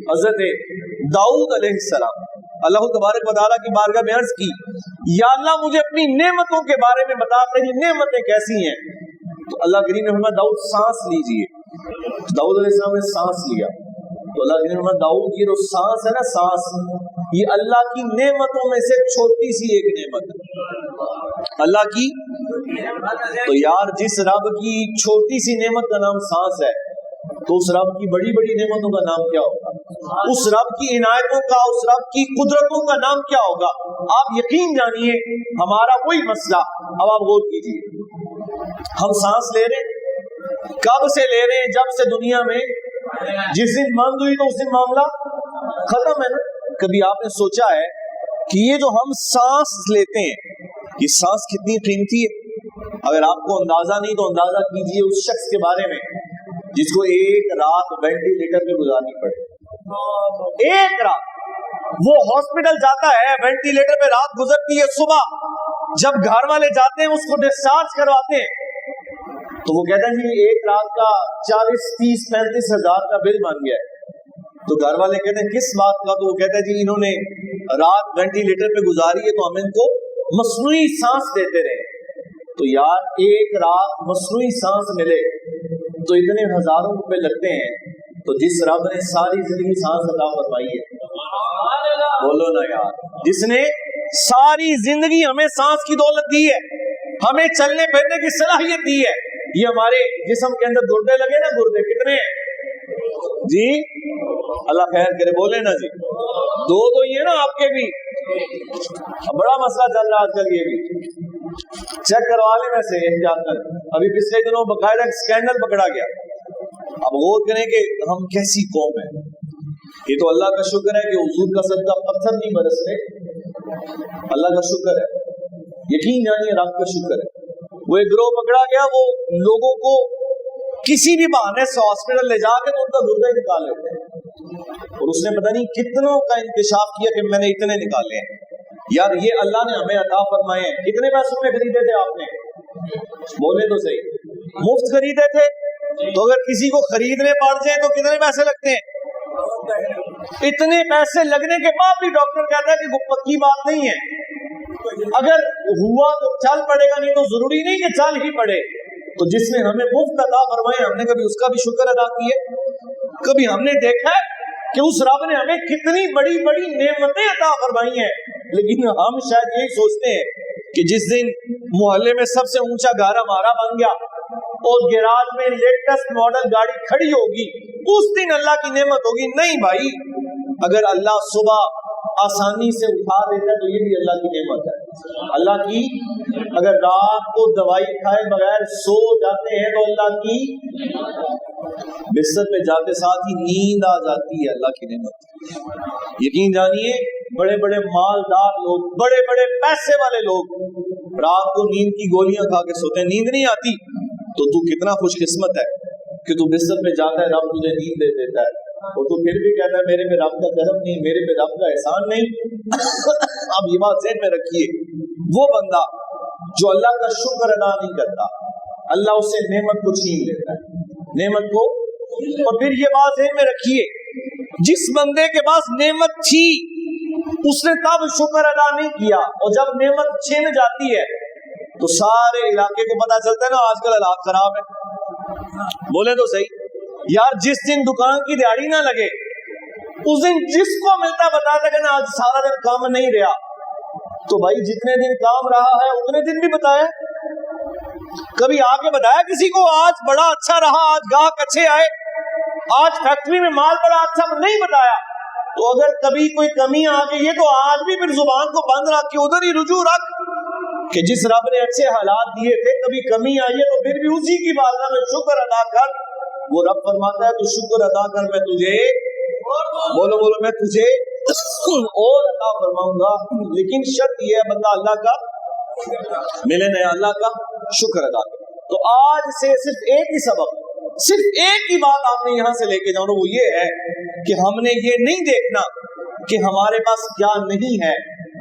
حضرت داؤد علیہ السلام اللہ تبارک و تعالیٰ کی بارگاہ میں عرض کی، یا اللہ مجھے اپنی نعمتوں کے بارے میں بتا، تیری نعمتیں کیسی ہیں؟ تو اللہ کریم نے فرمایا داؤد سانس لیجئے۔ داؤد علیہ السلام نے سانس لیا تو اللہ کریم نے فرمایا داؤد یہ جو سانس ہے نا، سانس یہ اللہ کی نعمتوں میں سے چھوٹی سی ایک نعمت ہے، اللہ کی۔ تو یار جس رب کی چھوٹی سی نعمت کا نام سانس ہے تو اس رب کی بڑی بڑی نعمتوں کا نام کیا ہوگا؟ اس رب کی عنایتوں کا، اس رب کی قدرتوں کا نام کیا ہوگا؟ آپ یقین جانیے ہمارا وہی مسئلہ، اب آپ غور کیجیے، ہم سانس لے رہے ہیں، کب سے لے رہے ہیں؟ جب سے دنیا میں جس دن بند ہوئی تو اس دن معاملہ ختم ہے نا۔ کبھی آپ نے سوچا ہے کہ یہ جو ہم سانس لیتے ہیں یہ سانس کتنی قیمتی ہے؟ اگر آپ کو اندازہ نہیں تو اندازہ کیجیے اس شخص کے بارے میں جس کو ایک رات وینٹیلیٹر پہ گزارنی پڑے، ایک رات وہ ہاسپٹل جاتا ہے، وینٹیلیٹر پہ رات گزرتی ہے، صبح جب گھر والے جاتے ہیں اس کو ڈسچارج کرواتے ہیں تو وہ کہتے ہیں جی ایک رات کا 40 30 35 ہزار کا بل بن گیا ہے۔ تو گھر والے کہتے ہیں کس بات کا؟ تو وہ کہتے ہیں جی انہوں نے رات وینٹیلیٹر پہ گزاری ہے تو ہم ان کو مصنوعی سانس دیتے رہے۔ تو یار ایک رات مصنوعی سانس ملے تو اتنے ہزاروں روپے لگتے ہیں، تو جس رب نے ساری زندگی سانس عطا فرمائی ہے، بولو نا یار، جس نے ساری زندگی ہمیں سانس کی دولت دی ہے، ہمیں چلنے پھرنے کی صلاحیت دی ہے، یہ ہمارے جسم کے اندر گردے لگے نا، گردے کتنے ہیں جی؟ اللہ خیر کرے، بولے نا جی، دو تو یہ نا آپ کے بھی، بڑا مسئلہ چل رہا آج کل، یہ بھی چیک کروا لیں ویسے احتیاط کر۔ ابھی پچھلے دنوں باقاعدہ اسکینڈل پکڑا گیا۔ اب غور کریں کہ ہم کیسی قوم ہیں۔ یہ تو اللہ کا شکر ہے کہ حضور کا صدقہ پتھر نہیں برس رہے، اللہ کا شکر ہے، یقین جانیے رب کا شکر ہے۔ وہ ایک گروہ پکڑا گیا، وہ لوگوں کو کسی بھی بہانے سے ہاسپٹل لے جا کے تو ان کا گردہ نکال لیتے ہیں، اور اس نے پتہ نہیں کتنوں کا انکشاف کیا کہ میں نے اتنے نکالے ہیں۔ یار یہ اللہ نے ہمیں عطا فرمائے ہیں، کتنے پیسوں میں خریدے تھے آپ نے؟ بولے تو صحیح، مفت خریدے تھے؟ تو اگر کسی کو خریدنے پڑ جائیں تو کتنے پیسے لگتے ہیں؟ اتنے پیسے لگنے کے بعد بھی ڈاکٹر کہتا ہے کہ وہ پکی بات نہیں ہے، اگر ہوا تو چل پڑے گا، نہیں تو ضروری نہیں کہ چل ہی پڑے۔ تو جس نے ہمیں مفت عطا فرمائے ہم نے کبھی اس کا بھی شکر ادا کیے؟ کبھی ہم نے دیکھا ہے کہ اس رب نے ہمیں کتنی بڑی بڑی نعمتیں عطا فرمائی ہیں؟ لیکن ہم شاید یہی سوچتے ہیں کہ جس دن محلے میں سب سے اونچا گھر ہمارا بن گیا اور گیراج میں لیٹسٹ ماڈل گاڑی کھڑی ہوگی اس دن اللہ کی نعمت ہوگی۔ نہیں بھائی، اگر اللہ صبح آسانی سے اٹھا دیتا ہے تو یہ بھی اللہ کی نعمت ہے، اللہ کی۔ اگر رات کو دوائی کھائے بغیر سو جاتے ہیں تو اللہ کی، بستر پہ جاتے ساتھ ہی نیند آ جاتی ہے، اللہ کی نعمت۔ یقین جانیے بڑے بڑے مالدار لوگ، بڑے بڑے پیسے والے لوگ رات کو نیند کی گولیاں کھا کے سوتے ہیں، نیند نہیں آتی، تو تو کتنا خوش قسمت ہے کہ تو بستر پہ جاتا ہے، رب تجھے نیند دے دیتا ہے، اور تو پھر بھی کہتا ہے میرے پہ رب کا کرم نہیں، میرے پہ رب کا احسان نہیں۔ اب یہ بات ذہن میں رکھیے، وہ بندہ جو اللہ کا شکر ادا نہیں کرتا، اللہ اس سے نعمت کو چھین لیتا ہے، نعمت کو۔ اور پھر یہ بات ذہن میں رکھیے، جس بندے کے پاس نعمت تھی اس نے تب شکر ادا نہیں کیا، اور جب نعمت چھن جاتی ہے تو سارے علاقے کو پتا چلتا ہے نا آج کل حالات خراب ہے۔ بولے تو صحیح یار، جس دن دکان کی دیہڑی نہ لگے اس دن جس کو ملتا بتاتا کہ نا آج سارا دن کام نہیں رہا، تو بھائی جتنے دن کام رہا ہے اتنے دن بھی بتایا، کبھی آ کے بتایا کسی کو آج بڑا اچھا رہا، آج گاہک اچھے آئے، آج فیکٹری میں مال بڑا اچھا، نہیں بتایا۔ تو اگر کبھی کوئی کمی آ گئی ہے تو آج بھی پھر زبان کو بند رکھ کے ادھر ہی رجوع رکھ کہ جس رب نے اچھے حالات دیے تھے، کبھی کمی آئی ہے تو پھر بھی اسی کی بارگاہ میں شکر ادا کر۔ وہ رب فرماتا ہے تو شکر ادا کر، میں تجھے، بولو بولو، میں تجھے اور عطا فرماؤں گا، لیکن شرط یہ ہے بندہ اللہ کا ملے نیا، اللہ کا شکر ادا کر۔ تو آج سے صرف ایک ہی سبق، صرف ایک ہی بات آپ نے یہاں سے لے کے جانا، وہ یہ ہے کہ ہم نے یہ نہیں دیکھنا کہ ہمارے پاس کیا نہیں ہے،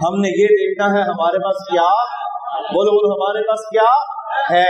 ہم نے یہ دیکھنا ہے ہمارے پاس کیا، بولو بولو، ہمارے پاس کیا ہے۔